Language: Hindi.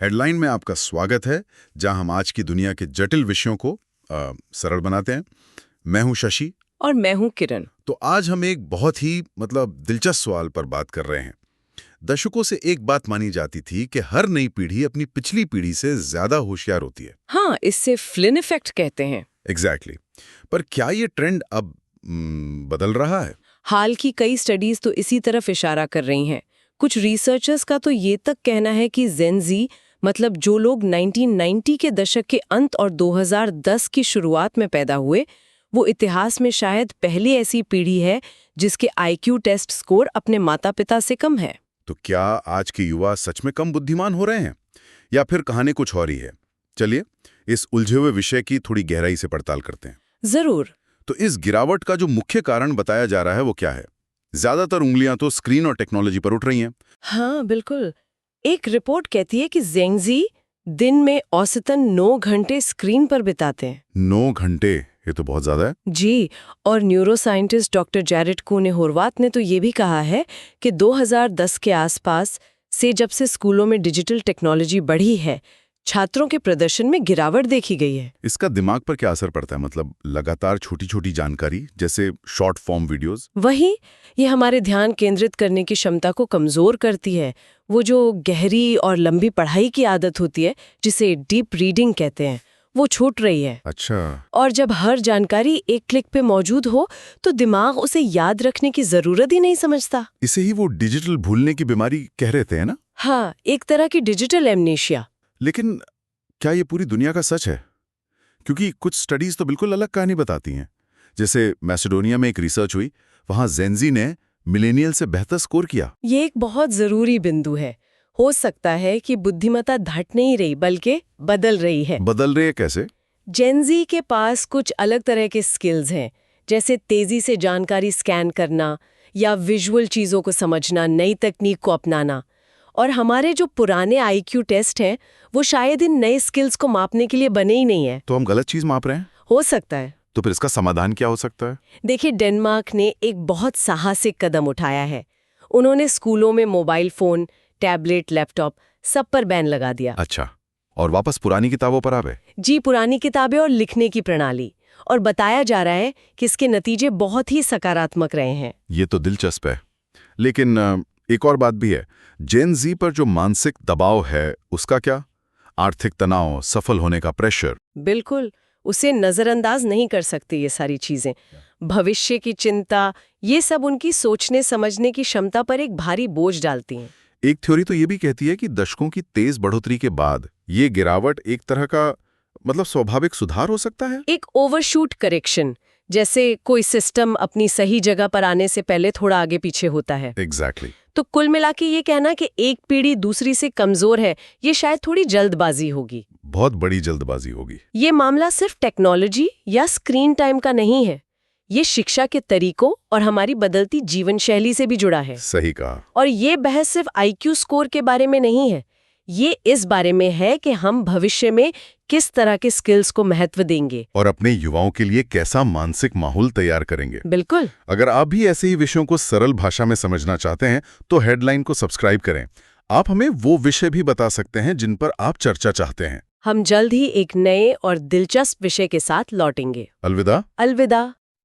हेडलाइन में आपका स्वागत है, जहां हम आज की दुनिया के जटिल विषयों को सरल बनाते हैं। मैं हूं शशि। और मैं हूं किरण। तो आज हम एक बहुत ही दिलचस्प सवाल पर बात कर रहे हैं। दशकों से एक बात मानी जाती थी कि हर नई पीढ़ी अपनी पिछली पीढ़ी से ज्यादा होशियार होती है। हाँ, इससे फ्लिन इफेक्ट कहते हैं। एग्जैक्टली। पर क्या ये ट्रेंड अब बदल रहा है? हाल की कई स्टडीज तो इसी तरफ इशारा कर रही हैं। कुछ रिसर्चर्स का तो ये तक कहना है कि जेन ज़ी, मतलब जो लोग 1990 के दशक के अंत और 2010 की शुरुआत में पैदा हुए, वो इतिहास में शायद पहली ऐसी पीढ़ी है जिसके आईक्यू टेस्ट स्कोर अपने माता पिता से कम है। तो क्या आज के युवा सच में कम बुद्धिमान हो रहे हैं, या फिर कहानी कुछ और ही है? चलिए इस उलझे हुए विषय की थोड़ी गहराई से पड़ताल करते हैं। जरूर। तो इस गिरावट का जो मुख्य कारण बताया जा रहा है वो क्या है? ज्यादातर उंगलियां तो स्क्रीन और टेक्नोलॉजी पर उठ रही हैं। हाँ बिल्कुल। एक रिपोर्ट कहती है कि जेन ज़ी दिन में औसतन 9 घंटे स्क्रीन पर बिताते हैं। 9 घंटे, ये तो बहुत ज्यादा है। जी, और न्यूरोसाइंटिस्ट डॉक्टर जैरेड कूने-होरवाथ ने तो ये भी कहा है कि 2010 के आसपास से जब से स्कूलों में डिजिटल टेक्नोलॉजी बढ़ी है, छात्रों के प्रदर्शन में गिरावट देखी गई है। इसका दिमाग पर क्या असर पड़ता है? लगातार छोटी छोटी जानकारी, जैसे शॉर्ट फॉर्म वीडियोस। वही, ये हमारे ध्यान केंद्रित करने की क्षमता को कमजोर करती है। वो जो गहरी और लंबी पढ़ाई की आदत होती है, जिसे डीप रीडिंग कहते हैं, वो छूट रही है। अच्छा। और जब हर जानकारी एक क्लिक पे मौजूद हो, तो दिमाग उसे याद रखने की जरूरत ही नहीं समझता। इसे ही वो डिजिटल भूलने की बीमारी कह रहे थे, है ना? हाँ, एक तरह की डिजिटल एमनेशिया। लेकिन क्या ये पूरी दुनिया का सच है? क्योंकि कुछ स्टडीज तो बिल्कुल अलग कहानी बताती हैं। जैसे मैसेडोनिया में एक रिसर्च हुई, वहां जेन ज़ी ने मिलेनियल से बेहतर स्कोर किया। ये एक बहुत जरूरी बिंदु है। हो सकता है कि बुद्धिमत्ता घट नहीं रही, बल्कि बदल रही है। बदल रहे कैसे? जेन ज़ी के पास कुछ अलग तरह के स्किल्स हैं, जैसे तेजी से जानकारी स्कैन करना या विजुअल चीजों को समझना, नई तकनीक को अपनाना। और हमारे जो पुराने आईक्यू टेस्ट हैं, वो शायद इन नए स्किल्स को मापने के लिए बने ही नहीं है। तो हम गलत चीज माप रहे हैं? हो सकता है। तो फिर इसका समाधान क्या हो सकता है? देखिए, डेनमार्क ने एक बहुत साहसिक कदम उठाया है। उन्होंने स्कूलों में मोबाइल फोन, टैबलेट, लैपटॉप सब पर बैन लगा दिया। अच्छा, और वापस पुरानी किताबों पर आवे? जी, पुरानी किताबें और लिखने की प्रणाली। और बताया जा रहा है कि इसके नतीजे बहुत ही सकारात्मक रहे हैं। ये तो दिलचस्प है। लेकिन एक और बात भी है। जेन ज़ी पर जो मानसिक दबाव है, उसका क्या? आर्थिक तनाव, सफल होने का प्रेशर। बिल्कुल, उसे नजरअंदाज नहीं कर सकते ये सारी चीजें। भविष्य की चिंता, ये सब उनकी सोचने समझने की क्षमता पर एक भारी बोझ डालती हैं। एक थ्योरी तो ये भी कहती है कि दशकों की तेज बढ़ोतरी के बाद ये गिरावट एक तरह का स्वाभाविक सुधार हो सकता है। एक ओवरशूट करेक्शन, जैसे कोई सिस्टम अपनी सही जगह पर आने से पहले थोड़ा आगे पीछे होता है। एग्जैक्टली। तो कुल मिला के ये कहना कि एक पीढ़ी दूसरी से कमजोर है, ये शायद थोड़ी जल्दबाजी होगी। बहुत बड़ी जल्दबाजी होगी। ये मामला सिर्फ टेक्नोलॉजी या स्क्रीन टाइम का नहीं है। ये शिक्षा के तरीकों और हमारी बदलती जीवन शैली से भी जुड़ा है। सही कहा। और ये बहस सिर्फ आईक्यू स्कोर के बारे में नहीं है। ये इस बारे में है कि हम भविष्य में किस तरह के स्किल्स को महत्व देंगे और अपने युवाओं के लिए कैसा मानसिक माहौल तैयार करेंगे। बिल्कुल। अगर आप भी ऐसे ही विषयों को सरल भाषा में समझना चाहते हैं, तो हेडलाइन को सब्सक्राइब करें। आप हमें वो विषय भी बता सकते हैं जिन पर आप चर्चा चाहते हैं। हम जल्द ही एक नए और दिलचस्प विषय के साथ लौटेंगे। अलविदा। अलविदा।